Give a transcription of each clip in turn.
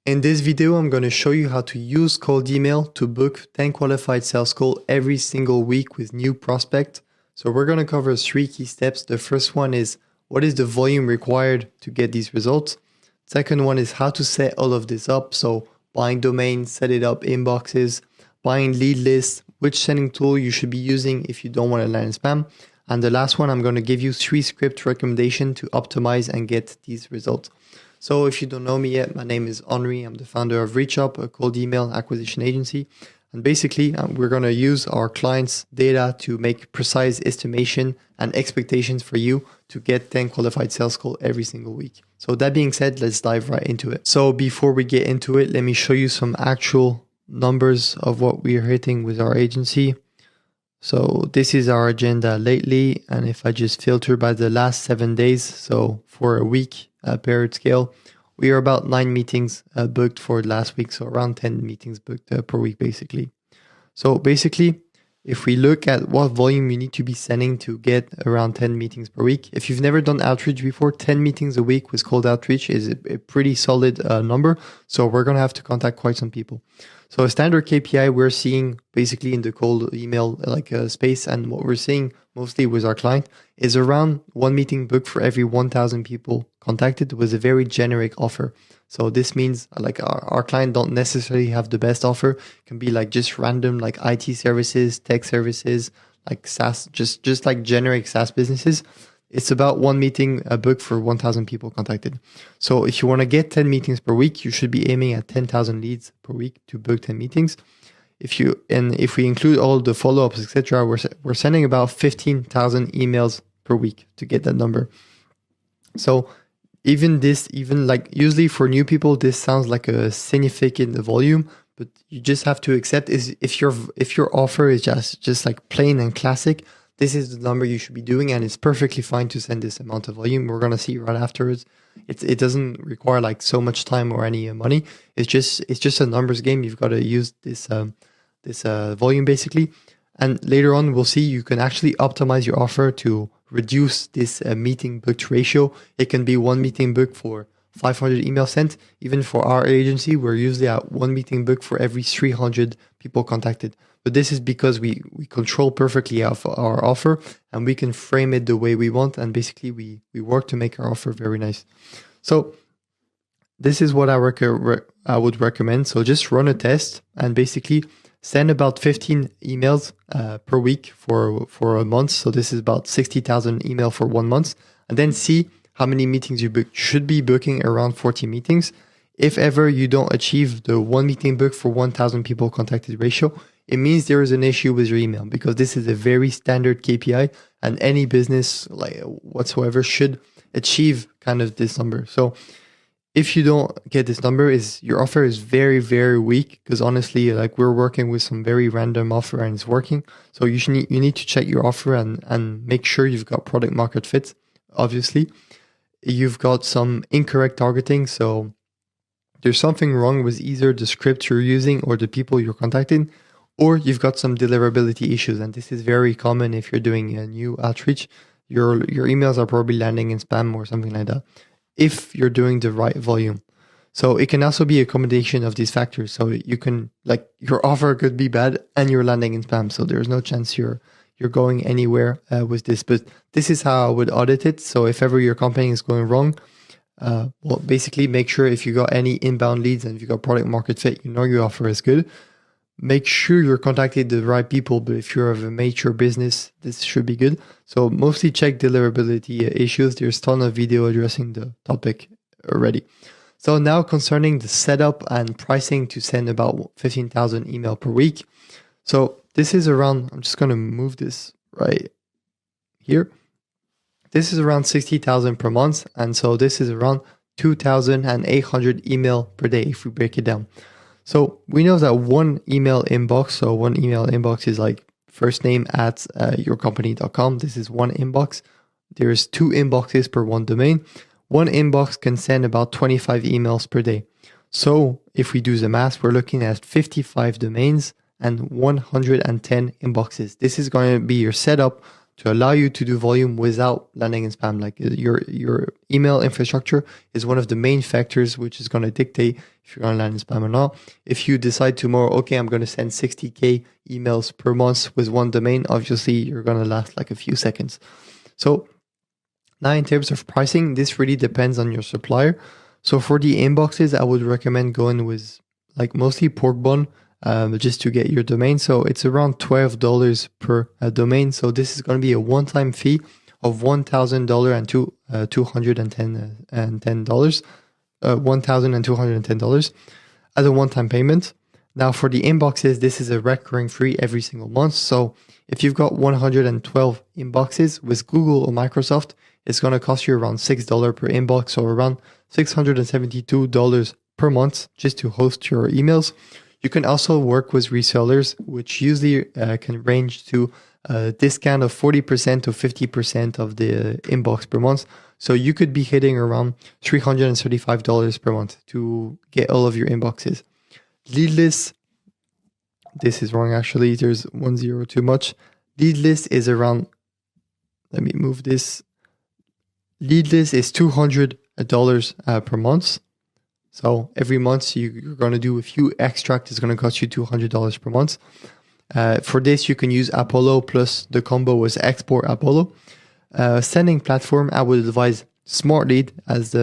In this video, I'm going to show you how to use cold email to book 10 qualified sales calls every single week with new prospects. So we're going to cover 3 key steps. The first one is what is the volume required to get these results. Second one is how to set all of this up. So buying domains, set it up, inboxes, buying lead lists, which sending tool you should be using if you don't want to land spam. And the last one, I'm going to give you 3 script recommendations to optimize and get these results. So if you don't know me yet, my name is Annrai. I'm the founder of ReachUP, a cold email acquisition agency. And basically, we're going to use our clients' data to make precise estimation and expectations for you to get 10 qualified sales calls every single week. So that being said, let's dive right into it. So before we get into it, let me show you some actual numbers of what we are hitting with our agency. So this is our agenda lately. And if I just filter by the last 7 days, so for a week, period scale, we are about 9 meetings booked for last week, so around 10 meetings booked per week basically. So basically, if we look at what volume you need to be sending to get around 10 meetings per week, if you've never done outreach before, 10 meetings a week with cold outreach is a pretty solid number. So we're going to have to contact quite some people. So a standard KPI we're seeing basically in the cold email space, and what we're seeing mostly with our client is around 1 meeting booked for every 1,000 people contacted with a very generic offer. So this means our client don't necessarily have the best offer. It can be just random IT services, tech services, like SaaS, just like generic SaaS businesses. It's about 1 meeting booked for 1,000 people contacted. So if you want to get 10 meetings per week, you should be aiming at 10,000 leads per week to book 10 meetings. If we include all the follow-ups, etc., we're sending about 15,000 emails per week to get that number. So usually for new people, this sounds like a significant volume, but you just have to accept is if your offer is just like plain and classic, this is the number you should be doing, and it's perfectly fine to send this amount of volume. We're gonna see right afterwards. It doesn't require so much time or any money. It's just a numbers game. You've got to use this volume basically, and later on we'll see you can actually optimize your offer to reduce this meeting booked ratio. It can be 1 meeting booked for 500 emails sent. Even for our agency, we're usually at 1 meeting booked for every 300 people contacted. But this is because we control perfectly our offer, and we can frame it the way we want. And basically we work to make our offer very nice. So this is what I would recommend. So just run a test and basically send about 15 emails per week for a month. So this is about 60,000 emails for 1 month. And then see how many meetings you book. You should be booking around 40 meetings. If ever you don't achieve the 1 meeting book for 1,000 people contacted ratio, it means there is an issue with your email, because this is a very standard KPI, and any business whatsoever should achieve kind of this number. So if you don't get this number, your offer is very, very weak, because honestly, we're working with some very random offer and it's working. So you need to check your offer and make sure you've got product market fit. Obviously, you've got some incorrect targeting. So there's something wrong with either the script you're using or the people you're contacting, or you've got some deliverability issues. And this is very common if you're doing a new outreach. Your emails are probably landing in spam or something like that, if you're doing the right volume. So it can also be a combination of these factors. So you can your offer could be bad and you're landing in spam. So there's no chance you're going anywhere with this. But this is how I would audit it. So if ever your campaign is going wrong, basically make sure if you got any inbound leads and if you got product market fit, your offer is good. Make sure you're contacting the right people, but if you're of a mature business, this should be good. So mostly check deliverability issues. There's a ton of video addressing the topic already. So now concerning the setup and pricing to send about 15,000 email per week. So this is around, I'm just going to move this right here. This is around 60,000 per month. And so this is around 2,800 email per day if we break it down. So we know that one email inbox is like first name at yourcompany.com. This is one inbox. There's 2 inboxes per one domain. One inbox can send about 25 emails per day. So if we do the math, we're looking at 55 domains and 110 inboxes. This is going to be your setup to allow you to do volume without landing in spam. Like your email infrastructure is one of the main factors which is going to dictate if you're going to land in spam or not. If you decide tomorrow, okay, I'm going to send 60K emails per month with one domain, obviously you're going to last like a few seconds. So now in terms of pricing, this really depends on your supplier. So for the inboxes, I would recommend going with like mostly pork bun, just to get your domain. So it's around $12 per domain. So this is going to be a one-time fee of $1,000 and $210 $1,210 as a one-time payment. Now for the inboxes, this is a recurring fee every single month. So if you've got 112 inboxes with Google or Microsoft, it's going to cost you around $6 per inbox, or around $672 per month just to host your emails. You can also work with resellers, which usually can range to a discount of 40% to 50% of the inbox per month. So you could be hitting around $335 per month to get all of your inboxes. Lead list, this is wrong actually, there's 1 0 too much. Lead list is around, let me move this. Lead list is $200 per month. So every month you're going to do a few extracts. It's going to cost you $200 per month. For this, you can use Apollo plus the combo with Export Apollo. Sending platform, I would advise SmartLead as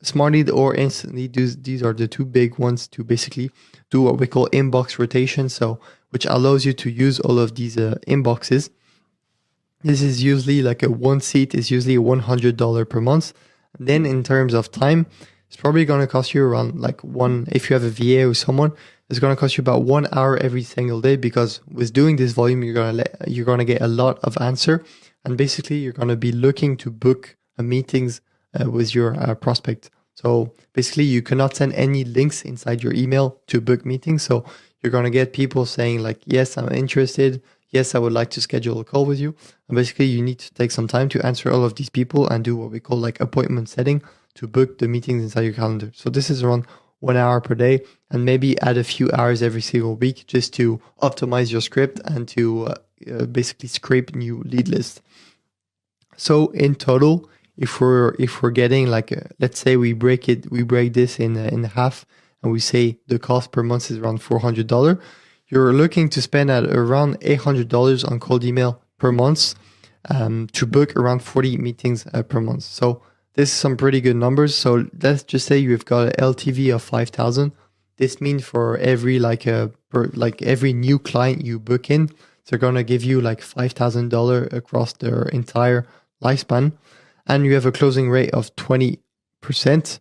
SmartLead or Instantly. These are the two big ones to basically do what we call inbox rotation. So which allows you to use all of these inboxes. This is usually like one seat is usually $100 per month. And then in terms of time, it's probably going to cost you around like if you have a VA or someone, it's going to cost you about 1 hour every single day, because with doing this volume, you're going to get a lot of answer. And basically you're going to be looking to book meetings with your prospect. So basically you cannot send any links inside your email to book meetings. So you're going to get people saying like, yes, I'm interested. Yes, I would like to schedule a call with you. And basically you need to take some time to answer all of these people and do what we call like appointment setting to book the meetings inside your calendar. So this is around 1 hour per day, and maybe add a few hours every single week just to optimize your script and to basically scrape new lead lists. So in total, if we're getting like let's say we break this in half, and we say the cost per month is around $400, you're looking to spend at around $800 on cold email per month to book around 40 meetings per month. So this is some pretty good numbers. So let's just say you've got an LTV of 5,000. This means for every every new client you book in, they're gonna give you like $5,000 across their entire lifespan, and you have a closing rate of 20%.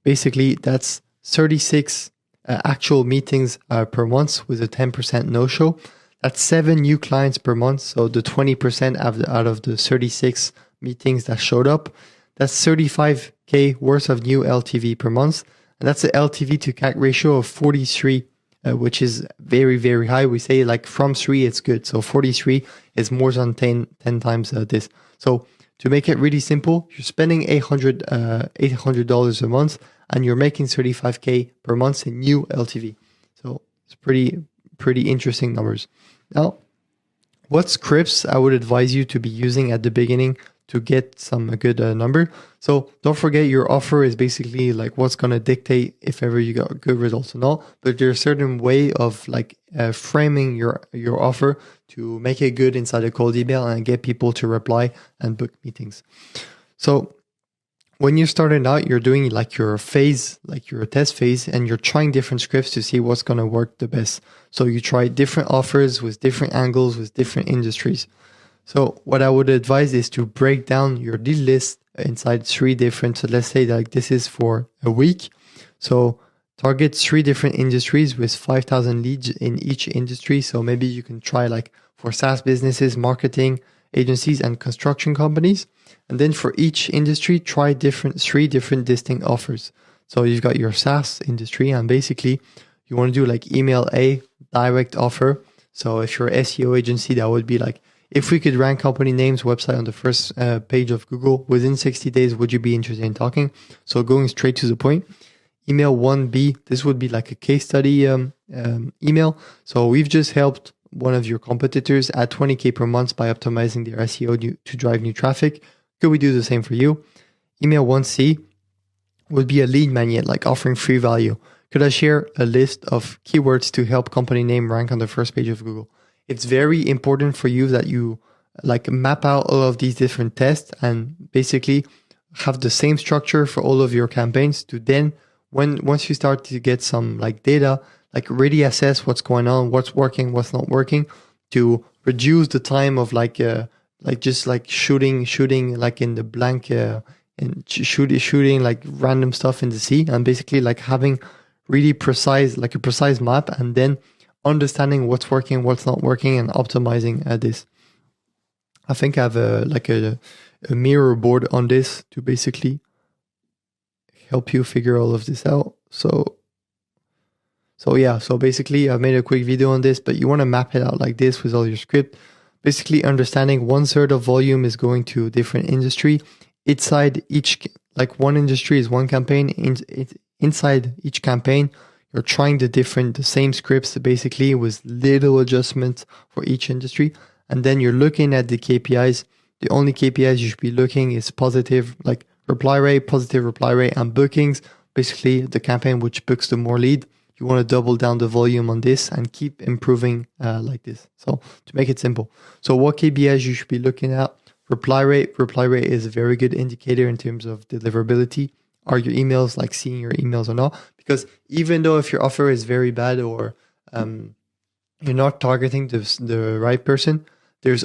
Basically, that's 36 actual meetings per month with a 10% no-show. That's 7 new clients per month. So the 20% out of the 36 meetings that showed up, that's 35K worth of new LTV per month. And that's an LTV to CAC ratio of 43, which is very, very high. We say like from 3, it's good. So 43 is more than 10 times this. So to make it really simple, you're spending $800 a month and you're making 35K per month in new LTV. So it's pretty interesting numbers. Now, what scripts I would advise you to be using at the beginning to get some good number. So don't forget, your offer is basically like what's going to dictate if ever you got good results or not. But there's a certain way of like framing your offer to make it good inside a cold email and get people to reply and book meetings. So when you're starting out, you're doing like your phase, like your test phase, and you're trying different scripts to see what's going to work the best. So you try different offers with different angles, with different industries. So what I would advise is to break down your lead list inside 3 different, so let's say like this is for a week. So target 3 different industries with 5,000 leads in each industry. So maybe you can try like for SaaS businesses, marketing agencies, and construction companies. And then for each industry, try 3 different distinct offers. So you've got your SaaS industry, and basically you want to do like email A, direct offer. So if you're an SEO agency, that would be like, if we could rank company names, website on the first page of Google within 60 days, would you be interested in talking? So going straight to the point. Email 1B, this would be like a case study email. So we've just helped one of your competitors at 20K per month by optimizing their SEO to drive new traffic. Could we do the same for you? Email 1C would be a lead magnet, like offering free value. Could I share a list of keywords to help company name rank on the first page of Google? It's very important for you that you like map out all of these different tests and basically have the same structure for all of your campaigns to then, once you start to get some like data, like really assess what's going on, what's working, what's not working, to reduce the time of like just like shooting like in the blank and shooting like random stuff in the sea, and basically like having really precise, like a precise map, and then understanding what's working, what's not working, and optimizing this. I think I have a mirror board on this to basically help you figure all of this out. So basically I made a quick video on this, but you want to map it out like this with all your script. Basically understanding 1/3 of volume is going to a different industry. Inside each, like one industry is one campaign. Inside each campaign, you're trying the same scripts basically with little adjustments for each industry. And then you're looking at the KPIs. The only KPIs you should be looking is positive, like reply rate, positive reply rate, and bookings. Basically the campaign which books the more lead. You want to double down the volume on this and keep improving like this. So to make it simple. So what KPIs you should be looking at? Reply rate. Reply rate is a very good indicator in terms of deliverability. Are your emails like seeing your emails or not? Because even though if your offer is very bad or you're not targeting the right person, there's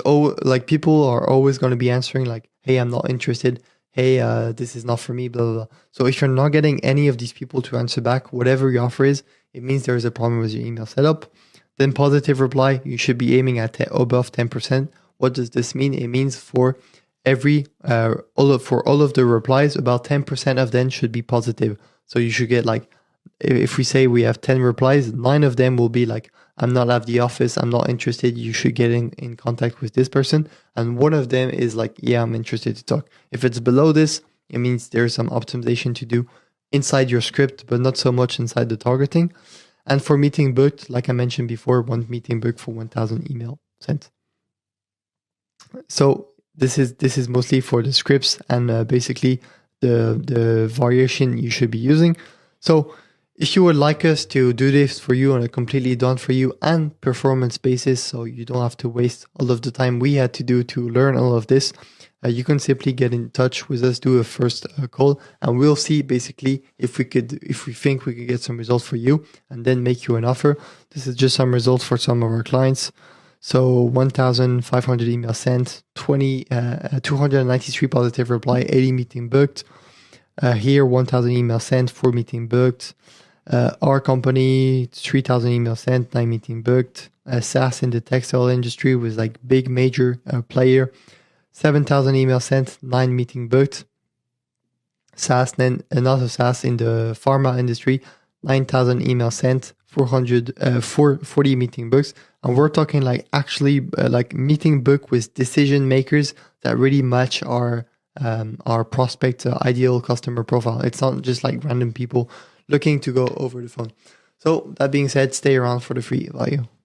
like people are always going to be answering like, hey, I'm not interested. Hey, this is not for me, blah, blah, blah. So if you're not getting any of these people to answer back, whatever your offer is, it means there is a problem with your email setup. Then positive reply, you should be aiming at above 10%. What does this mean? It means for every all of the replies, about 10% of them should be positive. So you should get like, if we say we have 10 replies, 9 of them will be like, I'm not at the office, I'm not interested, you should get in contact with this person. And one of them is like, yeah, I'm interested to talk. If it's below this, it means there's some optimization to do inside your script, but not so much inside the targeting. And for meeting booked, like I mentioned before, 1 meeting booked for 1,000 email sent. So this is mostly for the scripts and basically the variation you should be using. So if you would like us to do this for you on a completely done for you and performance basis, so you don't have to waste all of the time we had to do to learn all of this, you can simply get in touch with us, do a first call, and we'll see basically if we think we could get some results for you and then make you an offer. This is just some results for some of our clients. So 1,500 emails sent, 293 positive reply, 80 meeting booked. Here, 1,000 emails sent, 4 meeting booked. Our company, 3,000 emails sent, 9 meeting booked. SaaS in the textile industry was like big major player, 7,000 emails sent, 9 meeting booked. SaaS, then another SaaS in the pharma industry, 9,000 emails sent, 40 meeting books. And we're talking like actually like meeting book with decision makers that really match our prospect ideal customer profile. It's not just like random people looking to go over the phone. So that being said, stay around for the free value.